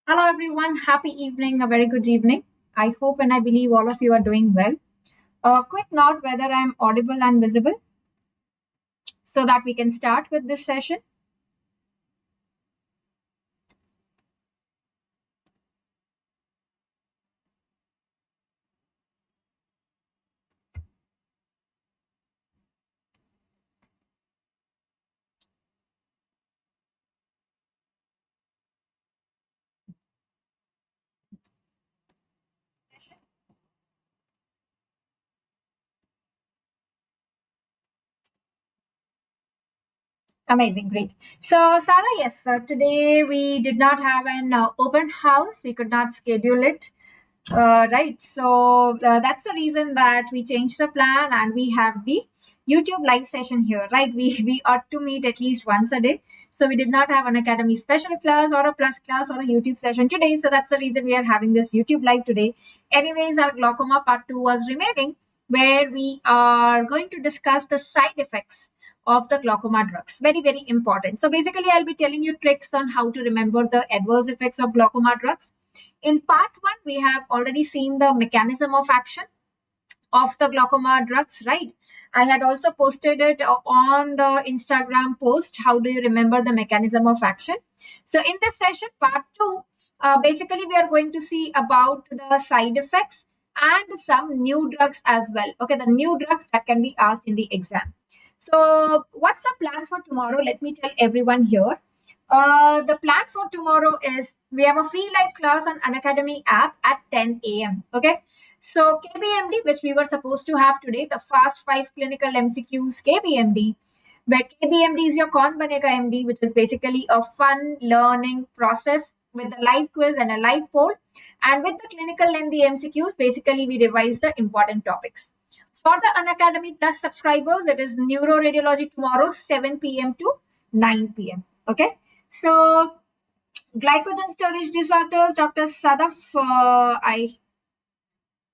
Hello, everyone. Happy evening. A very good evening. I hope and I believe all of you are doing well. A quick note whether I'm audible and visible so that we can start with this session. Amazing. Great. So, Sarah, yes, today we did not have an open house. We could not schedule it. Right. So that's the reason that we changed the plan and we have the YouTube live session here, right? We ought to meet at least once a day. So we did not have an Academy special class or a plus class or a YouTube session today. So that's the reason we are having this YouTube live today. Anyways, our glaucoma part 2 was remaining, where we are going to discuss the side effects of the glaucoma drugs. Very, very important. So basically, I'll be telling you tricks on how to remember the adverse effects of glaucoma drugs. In part 1, we have already seen the mechanism of action of the glaucoma drugs, right? I had also posted it on the Instagram post. How do you remember the mechanism of action? So in this session, part 2, basically we are going to see about the side effects and some new drugs as well. Okay, the new drugs that can be asked in the exam. So what's the plan for tomorrow? Let me tell everyone here. The plan for tomorrow is we have a free live class on Unacademy app at 10 a.m. Okay. So KBMD, which we were supposed to have today, the fast 5 clinical MCQs KBMD, where KBMD is your Kaun Banega MD, which is basically a fun learning process with a live quiz and a live poll. And with the clinical and the MCQs, basically we revise the important topics. For the Unacademy Plus subscribers, it is Neuroradiology tomorrow, 7 p.m. to 9 p.m. Okay. So, glycogen storage disorders, Dr. Sadaf,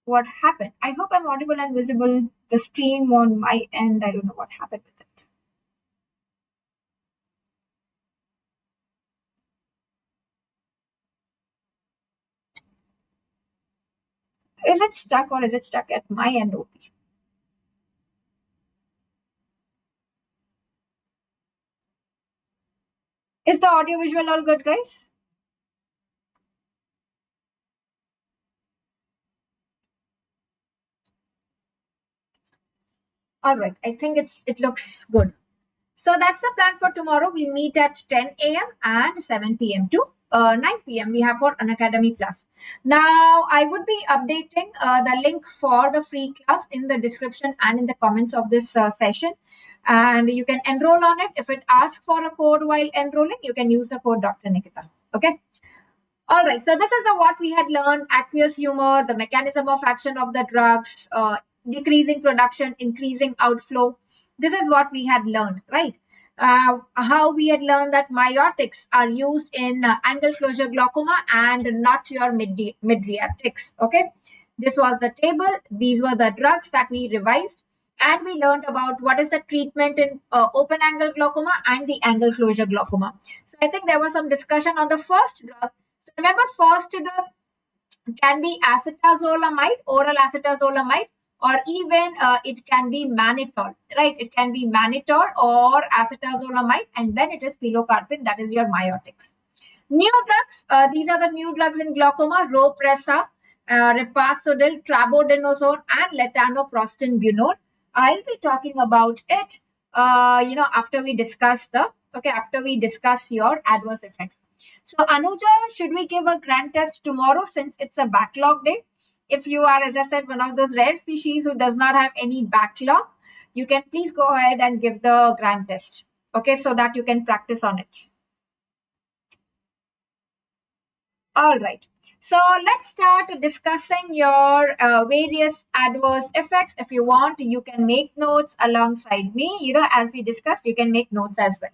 what happened? I hope I'm audible and visible. The stream on my end, I don't know what happened with it. Is it stuck or is it stuck at my end only? Is the audio visual all good, guys? All right, I think it looks good. So that's the plan for tomorrow. We'll meet at 10 a.m. and 7 p.m. to 9 p.m. we have for Unacademy Plus. Now, I would be updating the link for the free class in the description and in the comments of this session. And you can enroll on it. If it asks for a code while enrolling, you can use the code Dr.Nikita. Okay. All right. So this is what we had learned: aqueous humor, the mechanism of action of the drugs, decreasing production, increasing outflow. This is what we had learned, right? How we had learned that myotics are used in angle closure glaucoma and not your mydriatics. Okay, this was the table. These were the drugs that we revised, and we learned about what is the treatment in open angle glaucoma and the angle closure glaucoma. So I think there was some discussion on the first drug. So remember, first drug can be acetazolamide, oral acetazolamide, or even it can be mannitol, right? It can be mannitol or acetazolamide, and then it is pilocarpine, that is your myotics. New drugs, these are the new drugs in glaucoma: Ropressa, Repasodil, Trabodenosone, and Letanoprostin-Bunol. I'll be talking about it, after we discuss your adverse effects. So, Anuja, should we give a grand test tomorrow since it's a backlog day? If you are, as I said, one of those rare species who does not have any backlog, you can please go ahead and give the grand test. Okay, so that you can practice on it. All right. So let's start discussing your various adverse effects. If you want, you can make notes alongside me. As we discussed, you can make notes as well.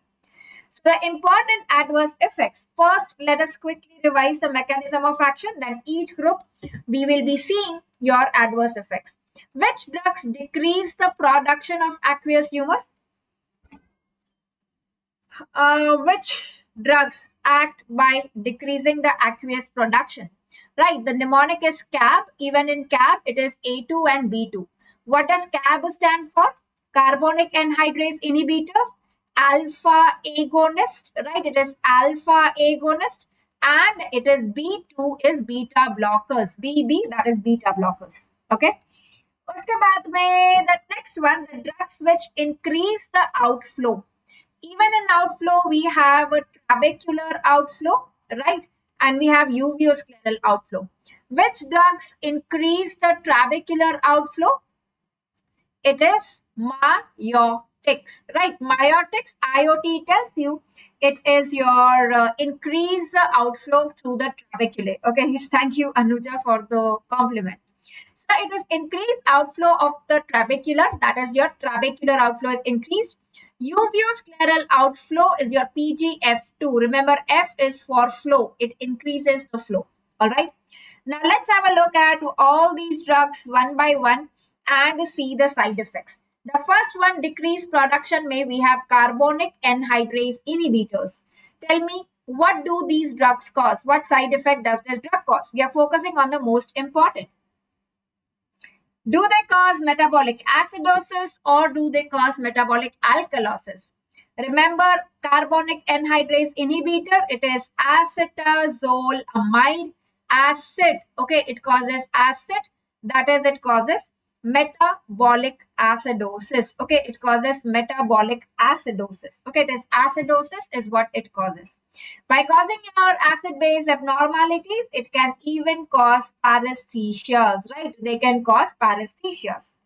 So the important adverse effects. First, let us quickly revise the mechanism of action. Then each group, we will be seeing your adverse effects. Which drugs decrease the production of aqueous humor? Which drugs act by decreasing the aqueous production? Right, the mnemonic is CAB. Even in CAB, it is A2 and B2. What does CAB stand for? Carbonic anhydrase inhibitors, alpha agonist, right? It is alpha agonist, and it is B2 is beta blockers. BB, that is beta blockers. Okay. उसके बाद में the next one, the drugs which increase the outflow. Even in outflow, we have a trabecular outflow, right? And we have uveoscleral outflow. Which drugs increase the trabecular outflow? It is myotics, right? Myotics, IOT tells you it is your increase the outflow through the trabeculae. Okay, thank you, Anuja, for the compliment. So it is increased outflow of the trabecular, that is your trabecular outflow is increased. Uveoscleral outflow is your PGF2. Remember, F is for flow. It increases the flow. All right. Now let's have a look at all these drugs one by one and see the side effects. The first one, decreased production may we have carbonic anhydrase inhibitors. Tell me, what do these drugs cause? What side effect does this drug cause? We are focusing on the most important. Do they cause metabolic acidosis or do they cause metabolic alkalosis? Remember, carbonic anhydrase inhibitor, it is acetazolamide acid. Okay, it causes acid. That is, it causes metabolic acidosis. Okay, it causes metabolic acidosis. Okay, it is acidosis is what it causes. By causing your acid-base abnormalities, it can even cause paresthesias, right? They can cause paresthesias.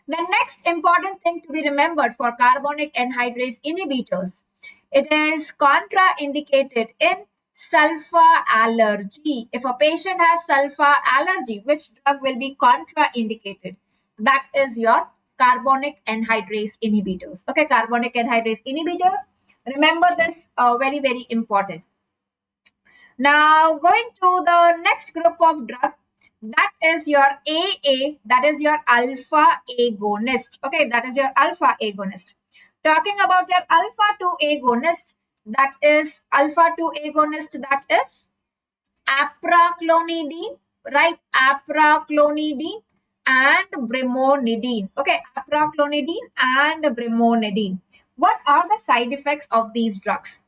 The next important thing to be remembered for carbonic anhydrase inhibitors, it is contraindicated in sulfa allergy. If a patient has sulfa allergy, which drug will be contraindicated? That is your carbonic anhydrase inhibitors. Okay, carbonic anhydrase inhibitors. Remember this, very, very important. Now, going to the next group of drug, that is your AA, that is your alpha agonist. Okay, that is your alpha agonist. Talking about your alpha 2 agonist, that is alpha 2 agonist, that is apraclonidine, right? Apraclonidine and brimonidine. Okay, apraclonidine and brimonidine. What are the side effects of these drugs?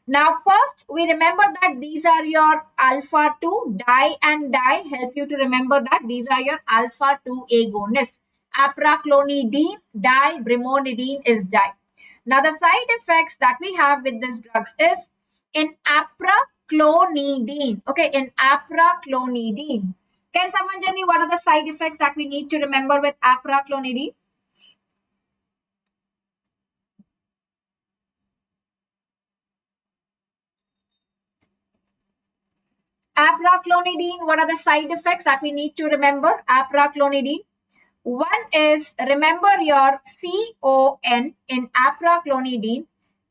Now, first, we remember that these are your alpha 2 di and di. Help you to remember that these are your alpha 2 agonists. Apraclonidine, di, brimonidine is di. Now, the side effects that we have with these drugs is in apraclonidine. Okay, in apraclonidine. Can someone tell me what are the side effects that we need to remember with apraclonidine? Apraclonidine, what are the side effects that we need to remember? Apraclonidine. One is, remember your CON in apraclonidine,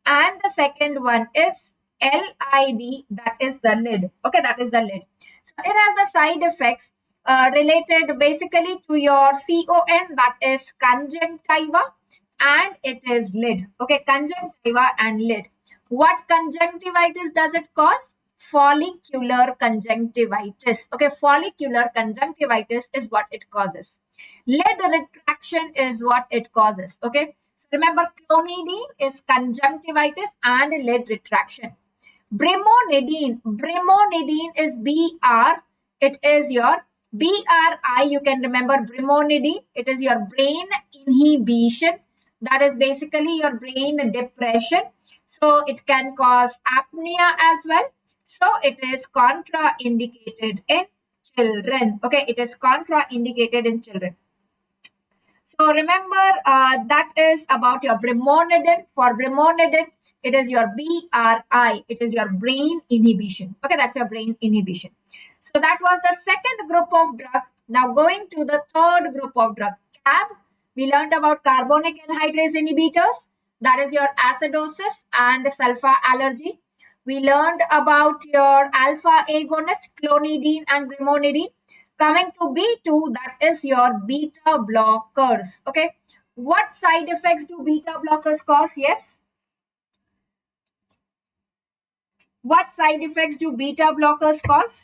and the second one is LID, that is the lid. Okay, that is the lid. So it has the side effects related basically to your CON, that is conjunctiva, and it is lid. Okay, conjunctiva and lid. What conjunctivitis does it cause? Follicular conjunctivitis. Okay, follicular conjunctivitis is what it causes. Lid retraction is what it causes. Okay, so remember, clonidine is conjunctivitis and lid retraction. Brimonidine is BR. It is your BRI. You can remember brimonidine. It is your brain inhibition. That is basically your brain depression. So it can cause apnea as well. So it is contraindicated in children. Okay, it is contraindicated in children. So remember, that is about your brimonidine. For brimonidine, it is your BRI. It is your brain inhibition. Okay, that's your brain inhibition. So that was the second group of drug. Now going to the third group of drug, CAB. We learned about carbonic anhydrase inhibitors. That is your acidosis and sulfa allergy. We learned about your alpha agonist, clonidine and brimonidine. Coming to B2, that is your beta blockers. Okay. What side effects do beta blockers cause? Yes. What side effects do beta blockers cause?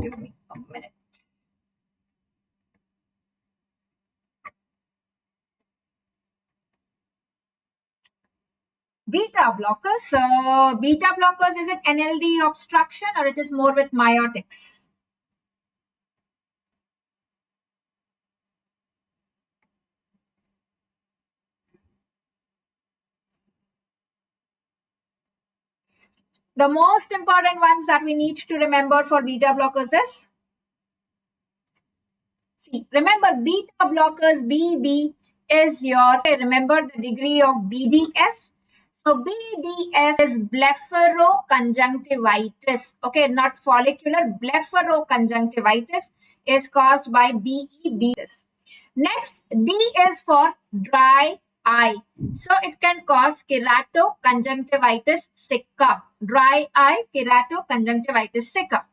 Give me a minute. Beta blockers. Beta blockers, is it NLD obstruction or it is more with myotics? The most important ones that we need to remember for beta blockers is, see, remember beta blockers, BB is your, remember the degree of BDS. So BDS is blepharoconjunctivitis. Okay, not follicular. Blepharoconjunctivitis is caused by BEB. Next, D is for dry eye. So it can cause keratoconjunctivitis sicca. Dry eye, keratoconjunctivitis sicca.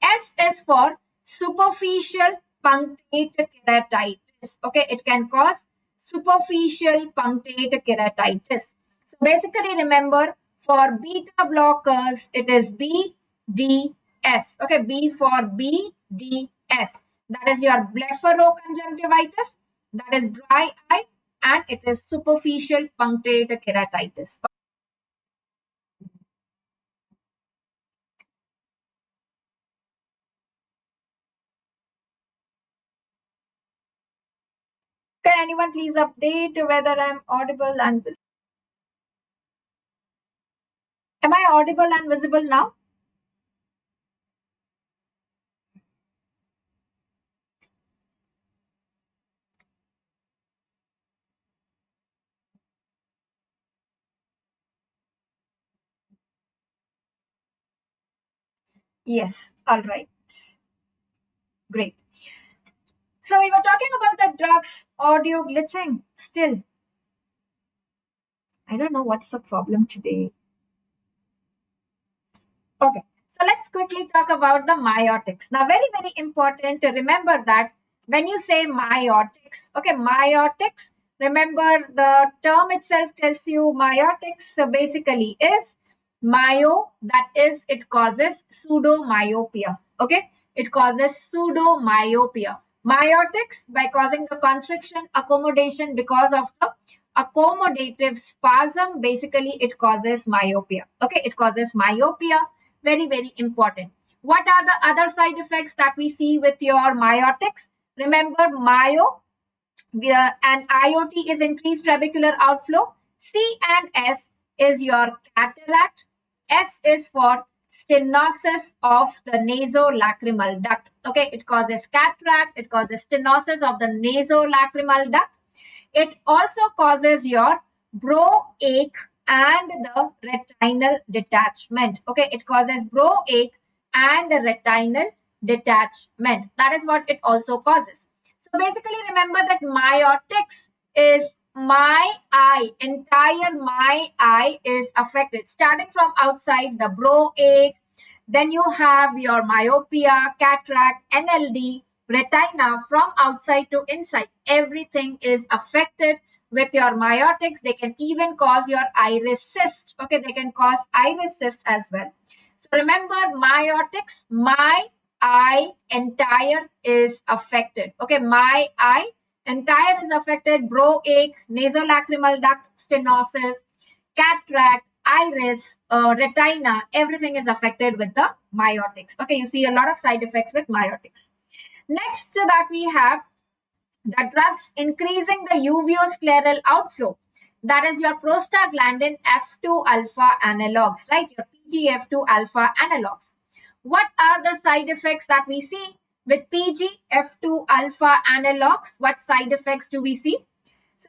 S is for superficial punctate keratitis. Okay, it can cause superficial punctate keratitis. So basically, remember for beta blockers, it is BDS. Okay, B for BDS. That is your blepharoconjunctivitis. That is dry eye, and it is superficial punctate keratitis. Can anyone please update whether I'm audible and visible? Am I audible and visible now? Yes. All right. Great. So we were talking about the drugs audio glitching still. I don't know what's the problem today. Okay. So let's quickly talk about the myotics. Now, very, very important to remember that when you say myotics, okay, myotics, remember the term itself tells you myotics. So basically is myo, that is, it causes pseudomyopia. Okay, it causes pseudomyopia. Myotics, by causing the constriction accommodation because of the accommodative spasm, basically it causes myopia. Okay, it causes myopia. Very, very important. What are the other side effects that we see with your myotics? Remember, myo and IOT is increased trabecular outflow. C and S is your cataract. S is for stenosis of the nasolacrimal duct. Okay, it causes cataract, it causes stenosis of the nasolacrimal duct. It also causes your brow ache and the retinal detachment. Okay, it causes brow ache and the retinal detachment. That is what it also causes. So basically, remember that myotics is my eye, entire my eye is affected. Starting from outside, the brow ache, then you have your myopia, cataract, NLD, retina, from outside to inside. Everything is affected with your myotics. They can even cause your iris cyst. Okay, they can cause iris cyst as well. So remember, myotics, my eye entire is affected. Okay, my eye entire is affected. Brow ache, nasolacrimal duct stenosis, cataract, iris, retina, everything is affected with the myotics. Okay, you see a lot of side effects with myotics. Next that we have the drugs increasing the uveoscleral outflow. That is your prostaglandin F2 alpha analogs, right? Your PGF2 alpha analogs. What are the side effects that we see with PGF2 alpha analogs? What side effects do we see?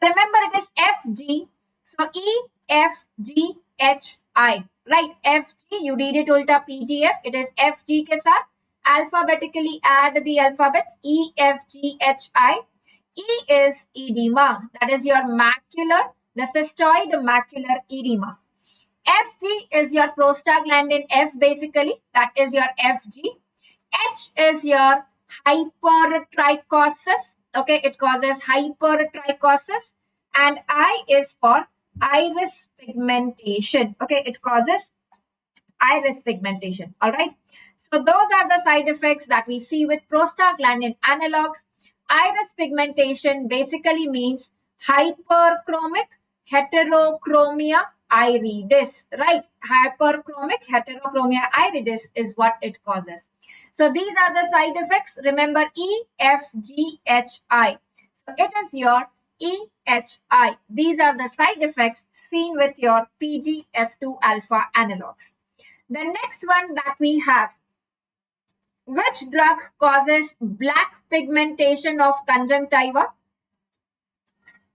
So remember, it is FG. So EFGHI, right? FG, you read it ulta PGF. It is FG ke saath. Alphabetically add the alphabets EFGHI. E is edema. That is your macular, the cystoid macular edema. FG is your prostaglandin F basically. That is your FG. H is your hypertrichosis. Okay, it causes hypertrichosis. And I is for iris pigmentation. Okay, it causes iris pigmentation. All right. So those are the side effects that we see with prostaglandin analogs. Iris pigmentation basically means hyperchromic heterochromia iridis, right? Hyperchromic heterochromia iridis is what it causes. So these are the side effects. Remember EFGHI. So it is your EHI. These are the side effects seen with your PGF2 alpha analogs. The next one that we have, which drug causes black pigmentation of conjunctiva?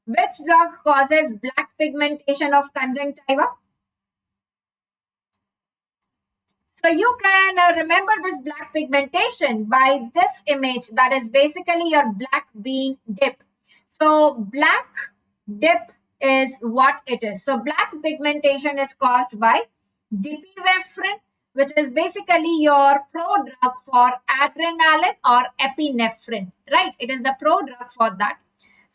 Which drug causes black pigmentation of conjunctiva? So you can remember this black pigmentation by this image, that is basically your black bean dip. So black dip is what it is. So black pigmentation is caused by dipivefrin, which is basically your prodrug for adrenaline or epinephrine, right? It is the prodrug for that.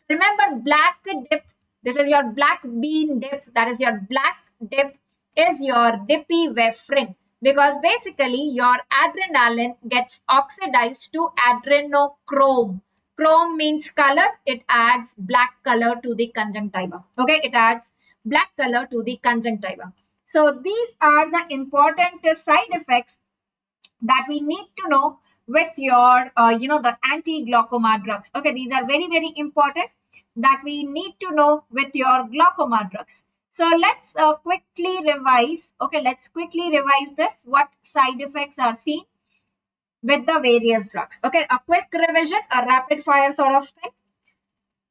Remember black dip, this is your black bean dip, that is your black dip is your dipivefrin, because basically your adrenaline gets oxidized to adrenochrome. Chrome means color, it adds black color to the conjunctiva. Okay, it adds black color to the conjunctiva. So these are the important side effects that we need to know with your, the anti-glaucoma drugs. Okay, these are very, very important that we need to know with your glaucoma drugs. So let's quickly revise. Okay, let's quickly revise this. What side effects are seen with the various drugs? Okay, a quick revision, a rapid fire sort of thing.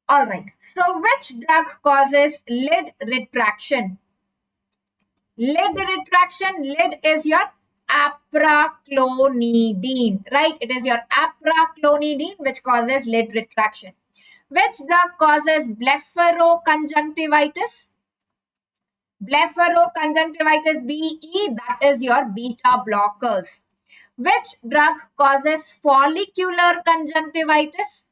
All right. So which drug causes lid retraction? Lid retraction, lid is your apraclonidine, right? It is your apraclonidine which causes lid retraction. Which drug causes blepharoconjunctivitis? Blepharoconjunctivitis BE, that is your beta blockers. Which drug causes follicular conjunctivitis?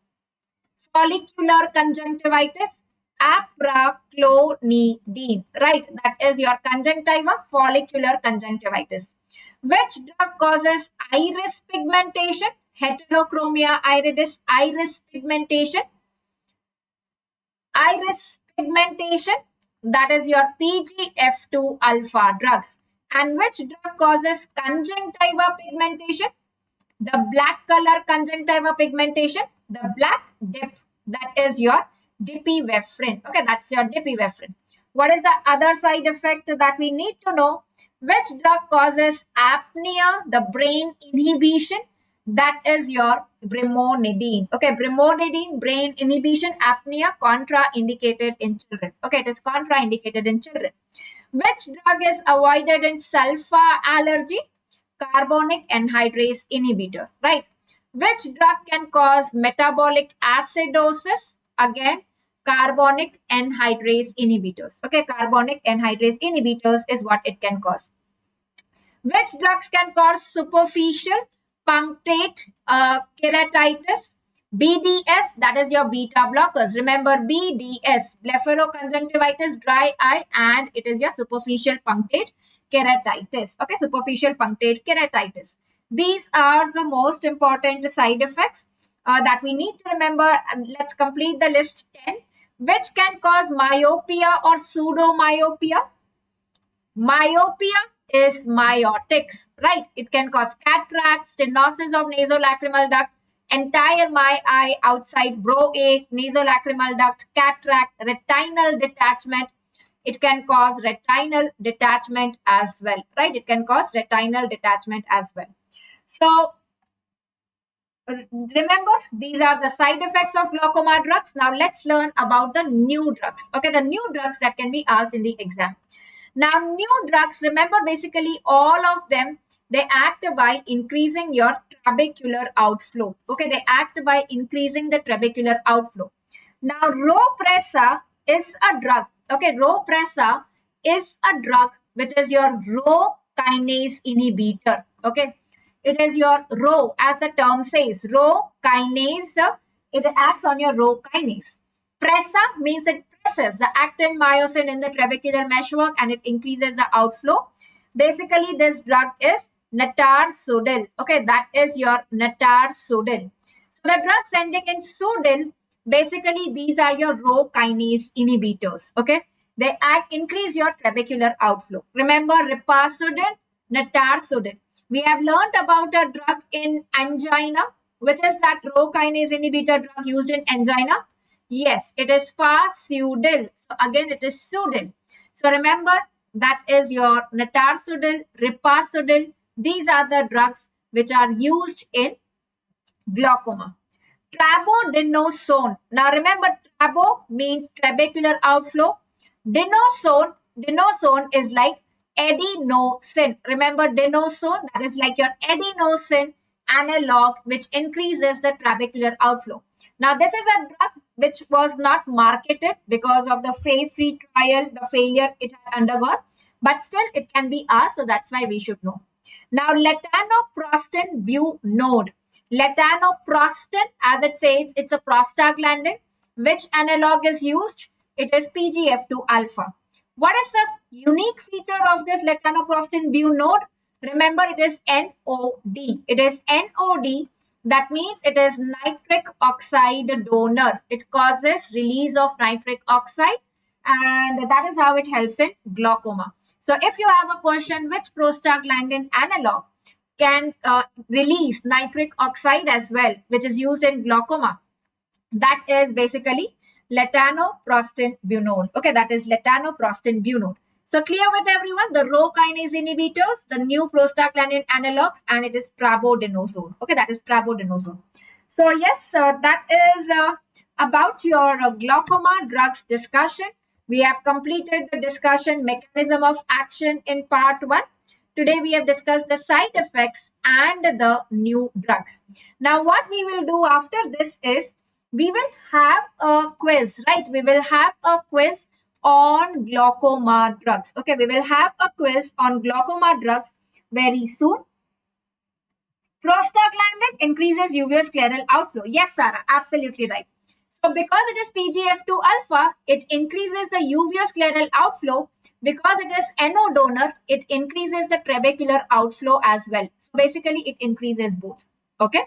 Follicular conjunctivitis, apraclonidine, right? That is your conjunctiva, follicular conjunctivitis. Which drug causes iris pigmentation? Heterochromia iridis, iris pigmentation. Iris pigmentation, that is your PGF2 alpha drugs. And which drug causes conjunctiva pigmentation? The black color conjunctiva pigmentation, the black dip, that is your dipivefrin. Okay, that's your dipivefrin. What is the other side effect that we need to know? Which drug causes apnea, the brain inhibition? That is your brimonidine. Okay, brimonidine, brain inhibition, apnea, contraindicated in children. Okay, it is contraindicated in children. Which drug is avoided in sulfa allergy? Carbonic anhydrase inhibitor, right? Which drug can cause metabolic acidosis? Again, carbonic anhydrase inhibitors. Okay, carbonic anhydrase inhibitors is what it can cause. Which drugs can cause superficial punctate keratitis? BDS, that is your beta blockers. Remember BDS, blepharoconjunctivitis, dry eye, and it is your superficial punctate keratitis. Okay, superficial punctate keratitis. These are the most important side effects that we need to remember. Let's complete the list 10. Which can cause myopia or pseudomyopia? Myopia is myotics, right? It can cause cataract, stenosis of nasolacrimal duct, entire my eye outside, brow ache, nasolacrimal duct, cataract, retinal detachment. It can cause retinal detachment as well, right? It can cause retinal detachment as well. So remember, these are the side effects of glaucoma drugs. Now let's learn about the new drugs. Okay, the new drugs that can be asked in the exam. Now, new drugs, remember basically all of them, they act by increasing your trabecular outflow. Okay, they act by increasing the trabecular outflow. Now, Ropressa is a drug. Okay, Ropressa is a drug which is your Rho kinase inhibitor. Okay, It is your Rho, as the term says, Rho kinase. It acts on your Rho kinase. Pressa means it presses the actin myosin in the trabecular meshwork and it increases the outflow. Basically, this drug is natarsodil. Okay, that is your natarsodil. So the drugs ending in sodil, basically these are your Rho kinase inhibitors. Okay, they increase your trabecular outflow. Remember ripasodil, natarsodil. We have learned about a drug in angina, which is that Rho kinase inhibitor drug used in angina. Yes, it is fasudil. So again, it is sudil. So remember, that is your natarsodil, ripasodil. These are the drugs which are used in glaucoma. Trabodenosone. Now remember, trabo means trabecular outflow. Denosone is like adenosine. Remember denosone, that is like your adenosine analog, which increases the trabecular outflow. Now this is a drug which was not marketed because of the phase 3 trial, the failure it had undergone, but still it can be asked, so that's why we should know. Now latanoprostin bunode. Latanoprostin, as it says, it's a prostaglandin. Which analog is used? It is PGF2 alpha. What is the unique feature of this latanoprostin bunode? Remember, it is NOD. It is NOD. That means it is nitric oxide donor. It causes release of nitric oxide, and that is how it helps in glaucoma. So if you have a question, which prostaglandin analog can release nitric oxide as well, which is used in glaucoma, that is basically latanoprostin bunode. Okay, that is latanoprostin bunode. So clear with everyone, the Rho kinase inhibitors, the new prostaglandin analogs, and it is trabodenosone. Okay, that is trabodenosone. So yes, that is about your glaucoma drugs discussion. We have completed the discussion mechanism of action in part 1. Today we have discussed the side effects and the new drugs. Now what we will do after this is, we will have a quiz, right? We will have a quiz on glaucoma drugs. Okay, we will have a quiz on glaucoma drugs very soon. Prostaglandin increases uveous scleral outflow. Yes, Sarah, absolutely right. So because it is PGF2 alpha, it increases the uveous scleral outflow. Because it is NO donor, it increases the trabecular outflow as well. So basically, it increases both. Okay.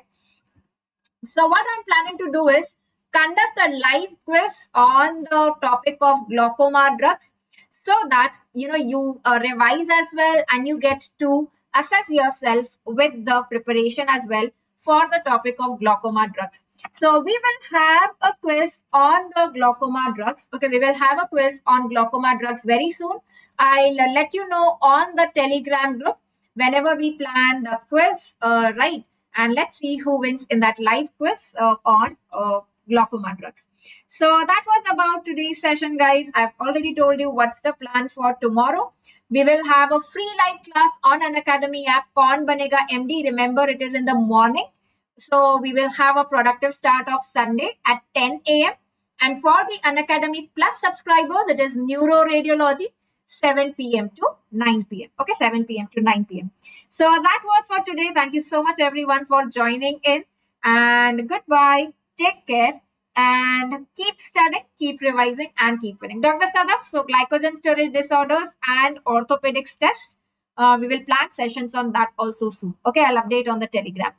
So what I'm planning to do is conduct a live quiz on the topic of glaucoma drugs, so that you revise as well and you get to assess yourself with the preparation as well for the topic of glaucoma drugs. So we will have a quiz on the glaucoma drugs. Okay, we will have a quiz on glaucoma drugs very soon. I'll let you know on the Telegram group whenever we plan the quiz, right? And let's see who wins in that live quiz on glaucoma drugs. So that was about today's session, guys. I've already told you what's the plan for tomorrow. We will have a free live class on Unacademy app, Kaun Banega MD. Remember, it is in the morning. So we will have a productive start of Sunday at 10 a.m. And for the Unacademy Plus subscribers, it is Neuro Radiology, 7 p.m. to 9 p.m. Okay, 7 p.m. to 9 p.m. So that was for today. Thank you so much, everyone, for joining in. And goodbye. Take care. And keep studying, keep revising, and keep winning. Dr. Sadaf, so glycogen storage disorders and orthopedics test. We will plan sessions on that also soon. Okay, I'll update on the Telegram.